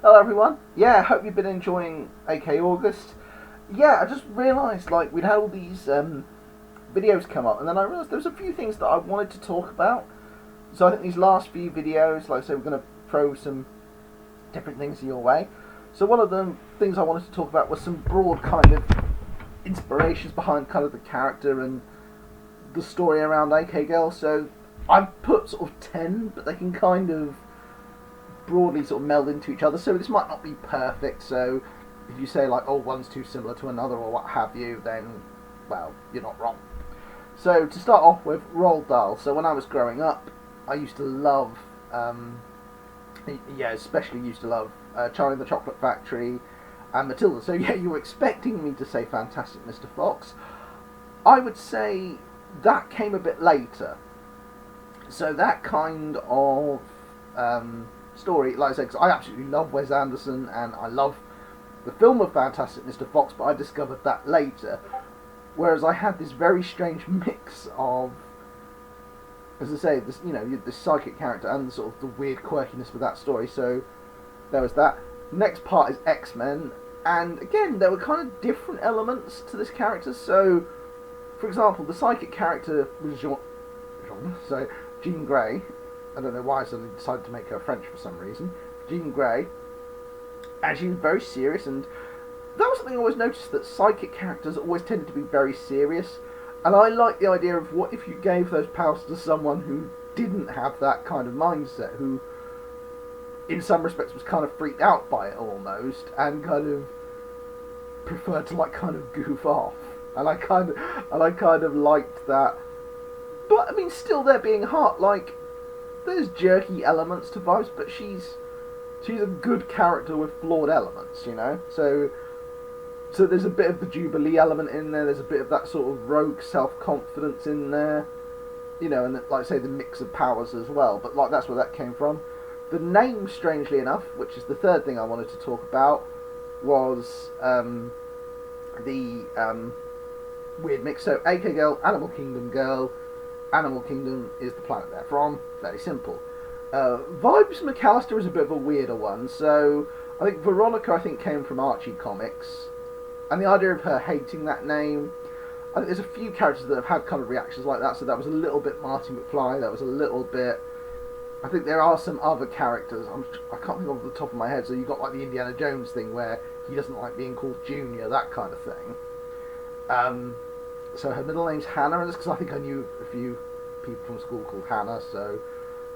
Hello everyone. Yeah, hope you've been enjoying AK August. Yeah, I just realised like we'd had all these videos come up, and then I realised there was a few things that I wanted to talk about. So I think these last few videos, like I say, we're going to throw some different things your way. So one of the things I wanted to talk about was some broad kind of inspirations behind kind of the character and the story around AK Girl. So I've put sort of 10, but they can kind of broadly sort of meld into each other, so this might not be perfect. So if you say like, oh, one's too similar to another or what have you, then well, you're not wrong. So to start off with, Roald Dahl. So when I was growing up, I used to love especially used to love Charlie and the Chocolate Factory and Matilda. So yeah, you were expecting me to say Fantastic Mr. Fox. I would say that came a bit later. So that kind of story, like I said, because I absolutely love Wes Anderson and I love the film of Fantastic Mr. Fox, but I discovered that later. Whereas I had this very strange mix of, as I say, this this psychic character and sort of the weird quirkiness with that story. So there was that. Next part is X-Men, and again there were kind of different elements to this character. So, for example, the psychic character was Jean Grey. I don't know why I suddenly decided to make her French for some reason. Jean Grey. And she was very serious, and that was something I always noticed, that psychic characters always tended to be very serious. And I like the idea of what if you gave those powers to someone who didn't have that kind of mindset, who in some respects was kind of freaked out by it almost, and kind of preferred to like kind of goof off. And I kind of liked that. But I mean, still there being heart, like there's jerky elements to Vibes, but she's a good character with flawed elements, you know. So there's a bit of the Jubilee element in there. There's a bit of that sort of rogue self-confidence in there, you know, and like I say, the mix of powers as well. But like that's where that came from. The name, strangely enough, which is the third thing I wanted to talk about, was the weird mix. So AK Girl, Animal Kingdom Girl. Animal Kingdom is the planet they're from. Very simple. Vibes McAllister is a bit of a weirder one. So I think Veronica came from Archie comics, and the idea of her hating that name. I think there's a few characters that have had kind of reactions like that. So that was a little bit Marty McFly. That was a little bit. I think there are some other characters. I can't think off the top of my head. So you've got like the Indiana Jones thing where he doesn't like being called Junior, that kind of thing. So her middle name's Hannah, and that's because I think I knew a few people from school called Hannah, so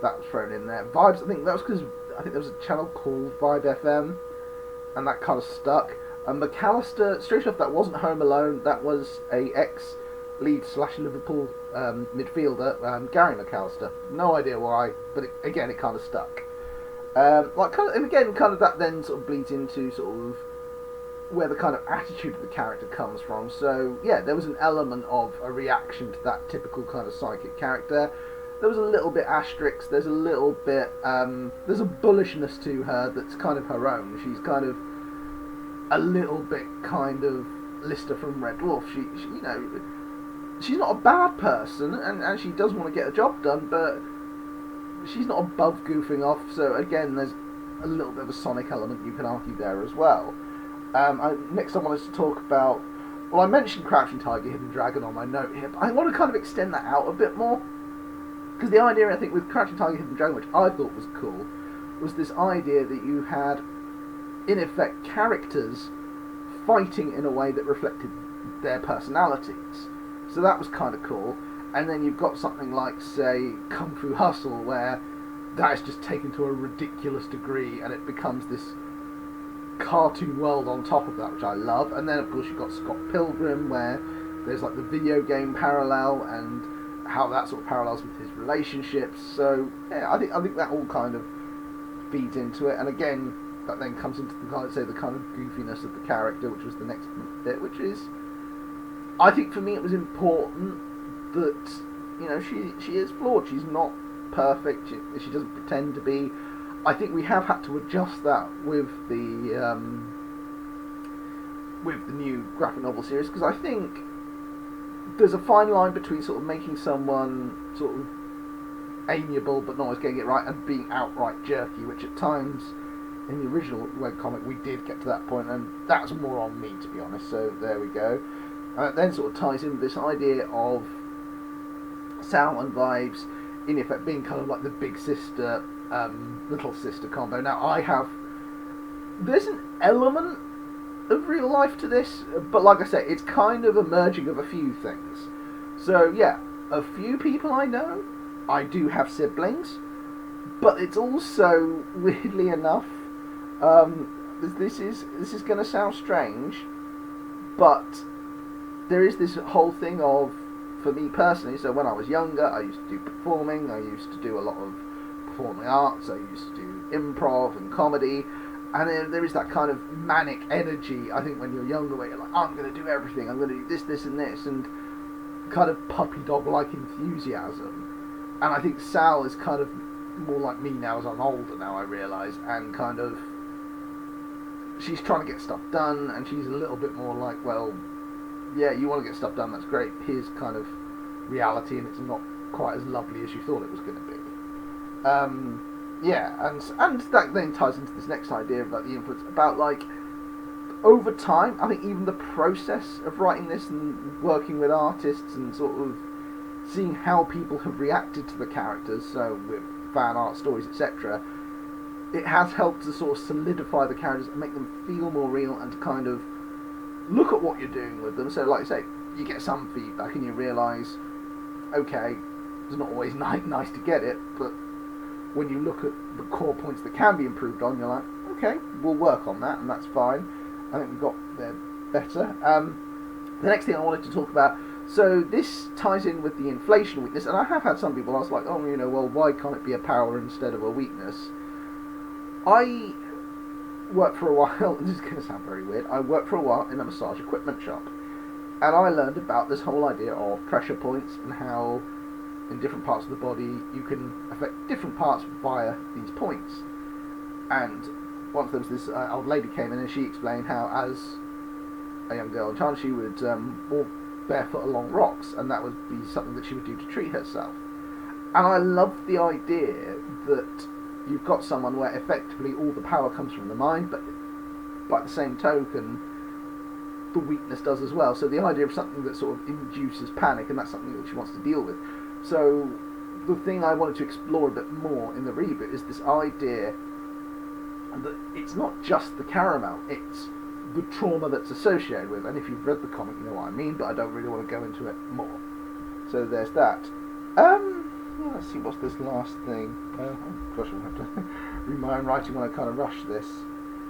that was thrown in there. Vibes, I think that was because I think there was a channel called Vibe FM, and that kind of stuck. And McAllister, straight off, that wasn't Home Alone, that was a ex-Leeds/Liverpool midfielder, Gary McAllister. No idea why, but again, it kind of stuck. And again, kind of that then sort of bleeds into sort of where the kind of attitude of the character comes from. So yeah, there was an element of a reaction to that typical kind of psychic character. There was a little bit Asterix, there's a little bit there's a bullishness to her that's kind of her own. She's kind of a little bit kind of Lister from Red Dwarf. She you know, she's not a bad person, and she does want to get a job done, but she's not above goofing off. So again, there's a little bit of a Sonic element you can argue there as well. Next I wanted to talk about, well, I mentioned Crouching Tiger, Hidden Dragon on my note here, but I want to kind of extend that out a bit more, because the idea, I think, with Crouching Tiger, Hidden Dragon, which I thought was cool, was this idea that you had, in effect, characters fighting in a way that reflected their personalities. So that was kind of cool. And then you've got something like, say, Kung Fu Hustle, where that is just taken to a ridiculous degree, and it becomes this cartoon world on top of that, which I love. And then of course you've got Scott Pilgrim, where there's like the video game parallel and how that sort of parallels with his relationships. So yeah, I think that all kind of feeds into it. And again, that then comes into the kind of goofiness of the character, which was the next bit, which is, I think for me it was important that, you know, she is flawed. She's not perfect. She doesn't pretend to be. I think we have had to adjust that with the new graphic novel series, because I think there's a fine line between sort of making someone sort of amiable but not always getting it right, and being outright jerky, which at times in the original webcomic we did get to that point, and that's more on me, to be honest. So there we go. And it then sort of ties in with this idea of Sal and Vibes, in effect, being kind of like the big sister, little sister combo. Now, there's an element of real life to this, but like I said, it's kind of a merging of a few things. So yeah, a few people I know, I do have siblings, but it's also, weirdly enough, this is going to sound strange, but there is this whole thing of, for me personally, so when I was younger, I used to do performing, I used to do a lot of performing arts, I used to do improv and comedy, and there is that kind of manic energy, I think, when you're younger, where you're like, I'm going to do everything, I'm going to do this, this and this, and kind of puppy dog-like enthusiasm. And I think Sal is kind of more like me now as I'm older now, I realise, and kind of, she's trying to get stuff done, and she's a little bit more like, well, yeah, you want to get stuff done, that's great, here's kind of reality, and it's not quite as lovely as you thought it was going to be. Yeah, and that then ties into this next idea about the influence, about like, over time, I think even the process of writing this and working with artists and sort of seeing how people have reacted to the characters, so with fan art, stories, etc., it has helped to sort of solidify the characters and make them feel more real, and to kind of look at what you're doing with them. So like I say, you get some feedback and you realise, okay, it's not always nice to get it, but when you look at the core points that can be improved on, you're like, okay, we'll work on that, and that's fine. I think we got there better. The next thing I wanted to talk about, so this ties in with the inflation weakness, and I have had some people ask, like, oh, you know, well, why can't it be a power instead of a weakness? I worked for a while, this is going to sound very weird, I worked for a while in a massage equipment shop, and I learned about this whole idea of pressure points and how in different parts of the body you can affect different parts via these points. And once there was this old lady came in and she explained how, as a young girl in China, she would walk barefoot along rocks, and that would be something that she would do to treat herself. And I love the idea that you've got someone where effectively all the power comes from the mind, but by the same token, the weakness does as well. So the idea of something that sort of induces panic, and that's something that she wants to deal with. So the thing I wanted to explore a bit more in the reboot is this idea that it's not just the caramel, it's the trauma that's associated with it. And if you've read the comic, you know what I mean, but I don't really want to go into it more. So there's that. Let's see, what's this last thing? Oh gosh, I'll have to read my own writing when I kind of rush this.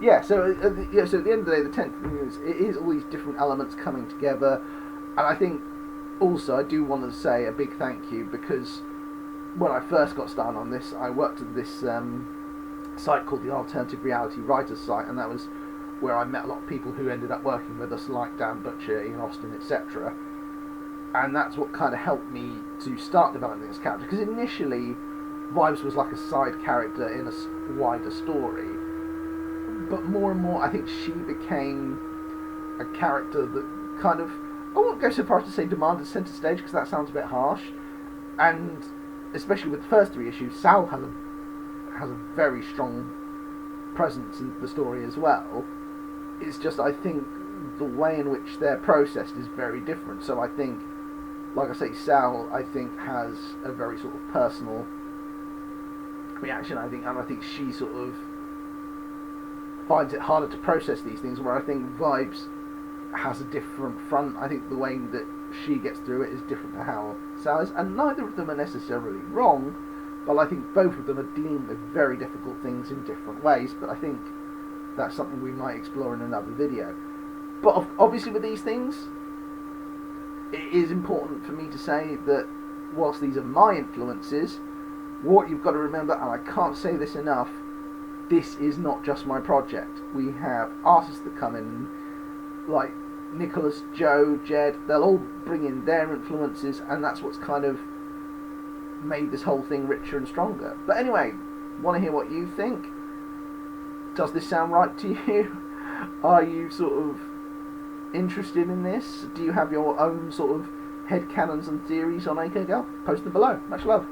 Yeah, so so at the end of the day, the 10th thing is, it is all these different elements coming together, and I think also I do want to say a big thank you, because when I first got started on this, I worked at this site called the Alternative Reality Writers site, and that was where I met a lot of people who ended up working with us, like Dan Butcher, Ian Austin, etc. And that's what kind of helped me to start developing this character, because initially Vibes was like a side character in a wider story, but more and more I think she became a character that kind of, I won't go so far as to say demanded centre stage, because that sounds a bit harsh, and especially with the first 3 issues, Sal has a very strong presence in the story as well. It's just, I think the way in which they're processed is very different. So I think, like I say, Sal, I think, has a very sort of personal reaction, I think, and I think she sort of finds it harder to process these things, where I think Vibes has a different front. I think the way that she gets through it is different to how Sal is, and neither of them are necessarily wrong, but I think both of them are dealing with very difficult things in different ways. But I think that's something we might explore in another video. But obviously with these things, it is important for me to say that whilst these are my influences, what you've got to remember, and I can't say this enough, this is not just my project. We have artists that come in, like Nicholas, Joe, Jed, they'll all bring in their influences, and that's what's kind of made this whole thing richer and stronger. But anyway, want to hear what you think? Does this sound right to you? Are you sort of interested in this? Do you have your own sort of headcanons and theories on AK Girl? Post them below. Much love.